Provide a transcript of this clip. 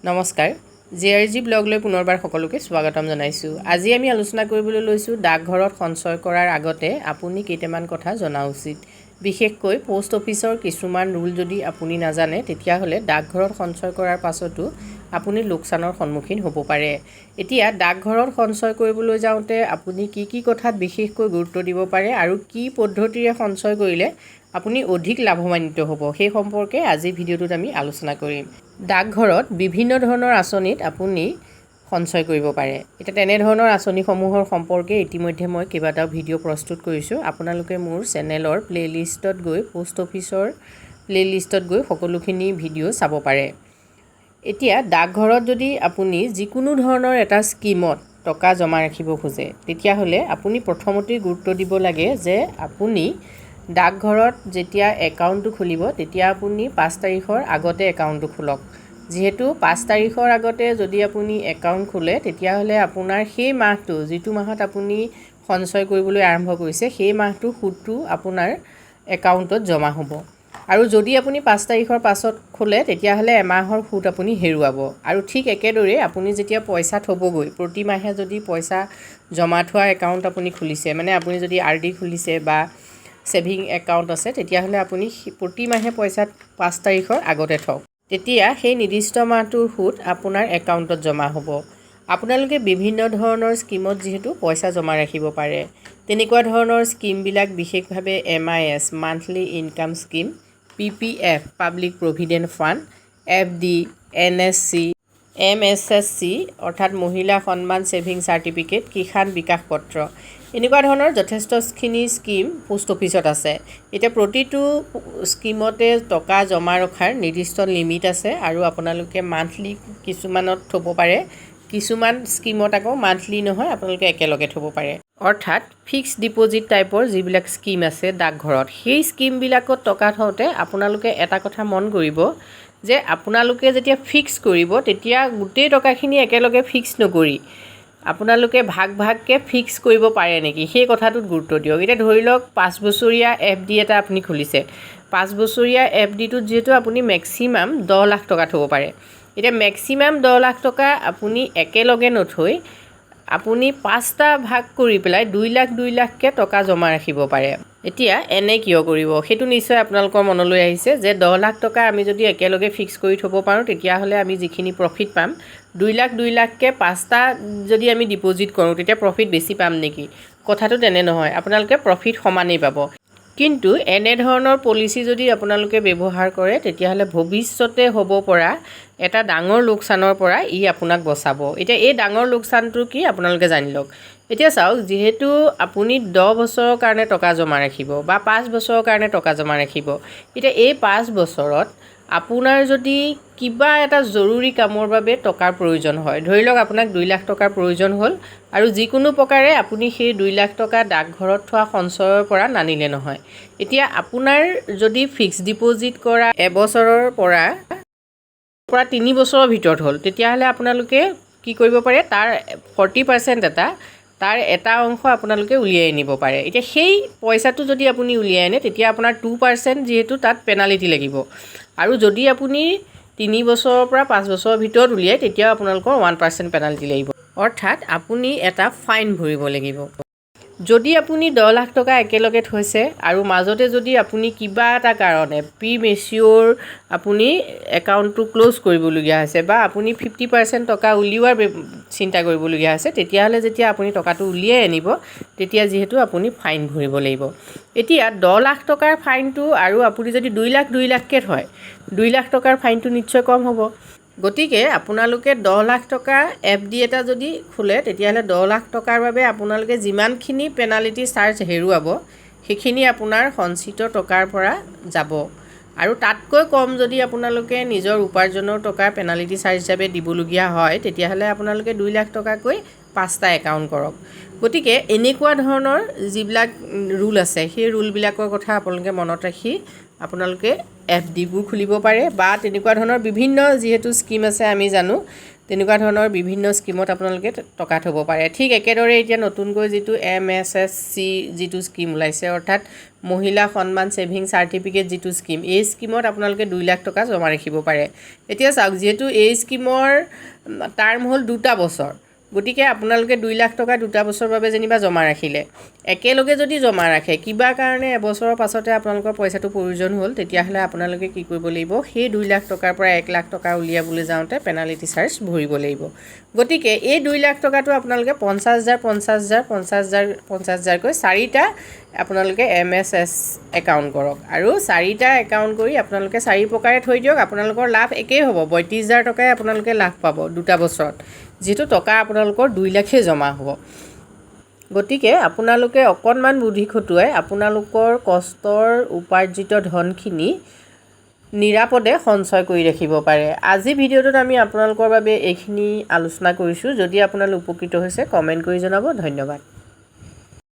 নমস্কাৰ জেআৰজি ব্লগলৈ পুনৰবাৰ সকলোকে স্বাগতম জনাইছোঁ। আজি আমি আলোচনা কৰিবলৈ লৈছোঁ ডাকঘৰত সঞ্চয় কৰাৰ আগতে আপুনি কেইটামান কথা জনা উচিত। বিশেষকৈ পোষ্ট অফিচৰ কিছুমান ৰুল যদি আপুনি নাজানে তেতিয়াহ'লে ডাকঘৰত সঞ্চয় কৰাৰ পাছতো আপুনি লোকচানৰ সন্মুখীন হ'ব পাৰে। এতিয়া ডাকঘৰত সঞ্চয় কৰিবলৈ যাওঁতে আপুনি কি কথাত বিশেষকৈ গুৰুত্ব দিব পাৰে আৰু কি পদ্ধতিৰে সঞ্চয় কৰিলে আপুনি অধিক লাভৱান্বিত হ'ব সেই সম্পৰ্কে আজি ভিডিঅ'টোত আমি আলোচনা কৰিম। ডাকঘৰত বিভিন্ন ধৰণৰ আঁচনিত আপুনি সঞ্চয় কৰিব পাৰে। এতিয়া তেনেধৰণৰ আঁচনিসমূহৰ সম্পৰ্কে ইতিমধ্যে মই কেইবাটাও ভিডিঅ' প্ৰস্তুত কৰিছোঁ। আপোনালোকে মোৰ চেনেলৰ প্লে'লিষ্টত গৈ পোষ্ট অফিচৰ প্লে'লিষ্টত গৈ সকলোখিনি ভিডিঅ' চাব পাৰে। এতিয়া ডাকঘৰত যদি আপুনি যিকোনো ধৰণৰ এটা স্কিমত টকা জমা ৰাখিব খোজে তেতিয়াহ'লে আপুনি প্ৰথমতেই গুৰুত্ব দিব লাগে যে আপুনি ডাকঘৰত যেতিয়া একাউণ্টটো খুলিব তেতিয়া আপুনি 5 তাৰিখৰ আগতে একাউণ্টটো খোলক। যিহেতু 5 তাৰিখৰ আগতে যদি আপুনি একাউণ্ট খোলে তেতিয়াহ'লে আপোনাৰ সেই মাহটো যিটো মাহত আপুনি সঞ্চয় কৰিবলৈ আৰম্ভ কৰিছে সেই মাহটোৰ সুদটো আপোনাৰ একাউণ্টত জমা হ'ব। আৰু যদি আপুনি 5 তাৰিখৰ পাছত খোলে তেতিয়াহ'লে এমাহৰ সুদ আপুনি হেৰুৱাব। আৰু ঠিক একেদৰে আপুনি যেতিয়া পইচা থ'বগৈ প্ৰতি মাহে যদি পইচা জমা থোৱা একাউণ্ট আপুনি খুলিছে মানে আপুনি যদি RD খুলিছে বা ছেভিং একাউণ্ট আছে তেতিয়াহ'লে আপুনি প্ৰতি মাহে পইচা 5 তাৰিখৰ আগতে থওক। তেতিয়া সেই নিৰ্দিষ্ট মাহটোৰ সুদ আপোনাৰ একাউণ্টত জমা হ'ব। আপোনালোকে বিভিন্ন ধৰণৰ স্কিমত যিহেতু পইচা জমা ৰাখিব পাৰে। তেনেকুৱা ধৰণৰ স্কিমবিলাক বিশেষভাৱে MIS monthly income scheme, PPF public provident fund, FD, NSC, MSSC অৰ্থাৎ মহিলা সন্মান ছেভিং চাৰ্টিফিকেট, কিষাণ বিকাশ পত্ৰ এনেকুৱা ধৰণৰ যথেষ্টখিনি স্কিম পোষ্ট অফিচত আছে। এতিয়া প্ৰতিটো স্কিমতে টকা জমা ৰখাৰ নিৰ্দিষ্ট লিমিট আছে আৰু আপোনালোকে মান্থলি কিছুমানত থ'ব পাৰে, কিছুমান স্কিমত আকৌ মান্থলি নহয় আপোনালোকে একেলগে থ'ব পাৰে। অৰ্থাৎ ফিক্সড ডিপ'জিট টাইপৰ যিবিলাক স্কিম আছে ডাকঘৰত সেই স্কিমবিলাকত টকা থওঁতে আপোনালোকে এটা কথা মন কৰিব যে আপোনালোকে যেতিয়া ফিক্স কৰিব তেতিয়া গোটেই টকাখিনি একেলগে ফিক্স নকৰি আপোনালোকে ভাগকৈ ফিক্স কৰিব পাৰে নেকি সেই কথাটোত গুৰুত্ব দিয়ক। এতিয়া ধৰি লওক 5 বছৰীয়া FD এটা আপুনি খুলিছে। 5 বছৰীয়া FDটোত যিহেতু আপুনি মেক্সিমাম 10 লাখ টকা থ'ব পাৰে। এতিয়া মেক্সিমাম 10 লাখ টকা আপুনি একেলগে নথৈ আপুনি 5টা ভাগ কৰি পেলাই 2 লাখকৈ টকা জমা ৰাখিব পাৰে। এতিয়া এনে কিয় কৰিব সেইটো নিশ্চয় আপোনালোকৰ মনলৈ আহিছে যে 10 লাখ টকা আমি যদি একেলগে ফিক্স কৰি থ'ব পাৰোঁ তেতিয়াহ'লে আমি যিখিনি প্ৰফিট পাম 2 লাখকৈ 5টা যদি আমি ডিপ'জিট কৰোঁ তেতিয়া প্ৰফিট বেছি পাম নেকি? কথাটো তেনে নহয়, আপোনালোকে প্ৰফিট সমানেই পাব। কিন্তু এনেধৰণৰ পলিচি যদি আপোনালোকে ব্যৱহাৰ কৰে তেতিয়াহ'লে ভৱিষ্যতে হ'ব পৰা এটা ডাঙৰ লোকচানৰ পৰা ই আপোনাক বচাব। এতিয়া এই ডাঙৰ লোকচানটো কি আপোনালোকে জানি লওক। এতিয়া চাওক যিহেতু আপুনি 10 বছৰৰ কাৰণে টকা জমা ৰাখিব বা 5 বছৰৰ কাৰণে টকা জমা ৰাখিব। এতিয়া এই 5 বছৰত আপোনাৰ যদি কিবা এটা জৰুৰী কামৰ বাবে টকাৰ প্ৰয়োজন হয়, ধৰি লওক আপোনাক 2 লাখ টকাৰ প্ৰয়োজন হ'ল আৰু যিকোনো প্ৰকাৰে আপুনি সেই 2 লাখ টকা ডাকঘৰত থোৱা সঞ্চয়ৰ পৰা নানিলে নহয়। এতিয়া আপোনাৰ যদি ফিক্সড ডিপ'জিট কৰা এবছৰৰ পৰা 3 বছৰৰ ভিতৰত হ'ল তেতিয়াহ'লে আপোনালোকে কি কৰিব পাৰে তাৰ 40% তাৰ এটা অংশ আপোনালোকে উলিয়াই আনিব পাৰে। এতিয়া সেই পইচাটো যদি আপুনি উলিয়াই আনে তেতিয়া আপোনাৰ 2% যিহেতু তাত পেনাল্টি লাগিব আৰু যদি আপুনি 3 বছৰৰ পৰা 5 বছৰৰ ভিতৰত উলিয়াই তেতিয়াও আপোনালোকৰ 1% পেনাল্টি লাগিব। অৰ্থাৎ আপুনি এটা ফাইন ভৰিব লাগিব। যদি আপুনি 10 লাখ টকা একেলগে থৈছে আৰু মাজতে যদি আপুনি কিবা এটা কাৰণে প্ৰিমেচিয়ৰ আপুনি একাউণ্টটো ক্ল'জ কৰিবলগীয়া হৈছে বা আপুনি 50% টকা উলিওৱাৰ চিন্তা কৰিবলগীয়া হৈছে তেতিয়াহ'লে যেতিয়া আপুনি টকাটো উলিয়াই আনিব তেতিয়া যিহেতু আপুনি ফাইন ভৰিব লাগিব। এতিয়া 10 লাখ টকাৰ ফাইনটো আৰু আপুনি যদি 2 লাখকৈ থয় 2 লাখ টকাৰ ফাইনটো নিশ্চয় কম হ'ব। গতিকে আপোনালোকে 10 লাখ টকা FD এটা যদি খোলে তেতিয়াহ'লে 10 লাখ টকাৰ বাবে আপোনালোকে যিমানখিনি পেনাল্টি চাৰ্জ হেৰুৱাব সেইখিনি আপোনাৰ সঞ্চিত টকাৰ পৰা যাব আৰু তাতকৈ কম যদি আপোনালোকে নিজৰ উপাৰ্জনৰ টকা পেনাল্টি চাৰ্জ হিচাপে দিবলগীয়া হয় তেতিয়াহ'লে আপোনালোকে 2 লাখ টকাকৈ 5টা একাউণ্ট কৰক। গতিকে এনেকুৱা ধৰণৰ যিবিলাক ৰুল আছে সেই ৰুলবিলাকৰ কথা আপোনালোকে মনত ৰাখি আপোনালোকে FDবোৰ খুলিব পাৰে বা তেনেকুৱা ধৰণৰ বিভিন্ন যিহেতু স্কিম আছে আমি জানো তেনেকুৱা ধৰণৰ বিভিন্ন স্কিমত আপোনালোকে টকা থ'ব পাৰে। ঠিক একেদৰে এতিয়া নতুনকৈ যিটো MSSC যিটো স্কিম ওলাইছে, অৰ্থাৎ মহিলা সন্মান ছেভিং চাৰ্টিফিকেট যিটো স্কিম, এই স্কিমত আপোনালোকে 2 লাখ টকা জমা ৰাখিব পাৰে। এতিয়া চাওক, যিহেতু এই স্কিমৰ টাৰ্ম হ'ল 2টা বছৰ, গতিকে আপোনালোকে 2 লাখ টকা 2টা বছৰৰ বাবে যেনিবা জমা ৰাখিলে, একেলগে যদি জমা ৰাখে, কিবা কাৰণে এবছৰৰ পাছতে আপোনালোকৰ পইচাটো প্ৰয়োজন হ'ল, তেতিয়াহ'লে আপোনালোকে কি কৰিব লাগিব, সেই 2 লাখ টকাৰ পৰা 1 লাখ টকা উলিয়াবলৈ যাওঁতে পেনাল্টি চাৰ্জ ভৰিব লাগিব। গতিকে এই 2 লাখ টকাটো আপোনালোকে 50,000 50,000 50,000 50,000কৈ 4টা আপোনালোকে MSS একাউণ্ট কৰক, আৰু 4টা একাউণ্ট কৰি আপোনালোকে 4 প্ৰকাৰে থৈ দিয়ক। আপোনালোকৰ লাভ একেই হ'ব, 32,000 টকাই আপোনালোকে লাভ পাব 2টা বছৰত, যিটো টকা আপোনালোকৰ 2 লাখেই জমা হ'ব। গতিকে আপোনালোকে অকণমান বুদ্ধি খটুৱাই আপোনালোকৰ কষ্টৰ উপাৰ্জিত ধনখিনি নিৰাপদে সঞ্চয় কৰি ৰাখিব পাৰে। আজি ভিডিঅ'টোত আমি আপোনালোকৰ বাবে এইখিনি আলোচনা কৰিছোঁ। যদি আপোনালোক উপকৃত হৈছে, কমেণ্ট কৰি জনাব। ধন্যবাদ।